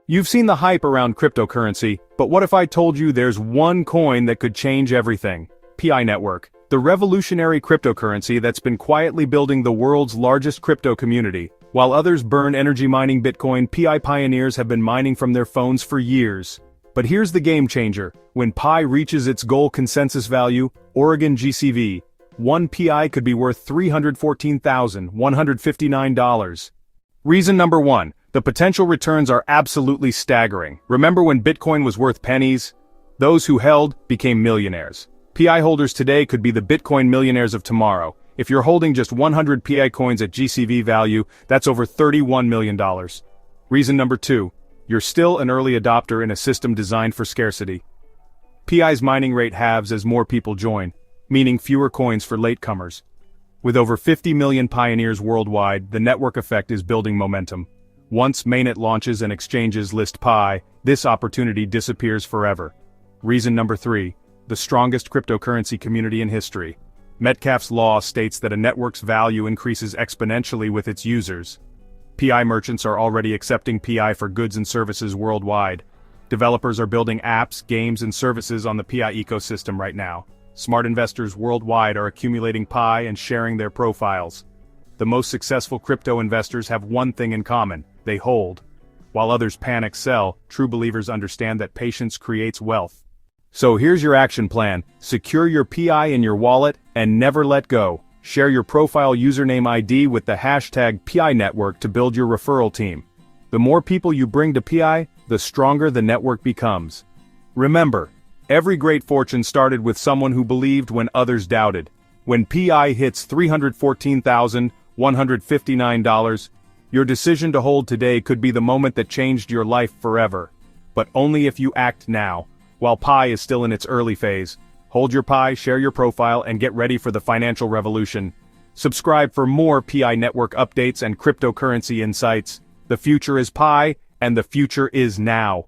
You've seen the hype around cryptocurrency, but what if I told you there's one coin that could change everything? PI Network, the revolutionary cryptocurrency that's been quietly building the world's largest crypto community. While others burn energy mining Bitcoin, PI pioneers have been mining from their phones for years. But here's the game changer. When Pi reaches its goal consensus value, Oregon GCV, one PI could be worth $314,159. Reason number 1. The potential returns are absolutely staggering. Remember when Bitcoin was worth pennies? Those who held became millionaires. PI holders today could be the Bitcoin millionaires of tomorrow. If you're holding just 100 PI coins at GCV value, that's over $31 million. Reason number 2. You're still an early adopter in a system designed for scarcity. PI's mining rate halves as more people join, meaning fewer coins for latecomers. With over 50 million pioneers worldwide, the network effect is building momentum. Once mainnet launches and exchanges list Pi, this opportunity disappears forever. Reason number 3. The strongest cryptocurrency community in history. Metcalfe's law states that a network's value increases exponentially with its users. PI merchants are already accepting PI for goods and services worldwide. Developers are building apps, games, and services on the PI ecosystem right now. Smart investors worldwide are accumulating Pi and sharing their profiles. The most successful crypto investors have one thing in common: they hold. While others panic sell, true believers understand that patience creates wealth. So here's your action plan. Secure your PI in your wallet and never let go. Share your profile username ID with the hashtag PI Network to build your referral team. The more people you bring to PI, the stronger the network becomes. Remember, every great fortune started with someone who believed when others doubted. When PI hits $314,159, your decision to hold today could be the moment that changed your life forever. But only if you act now. While Pi is still in its early phase, hold your Pi, share your profile, and get ready for the financial revolution. Subscribe for more PI Network updates and cryptocurrency insights. The future is Pi, and the future is now.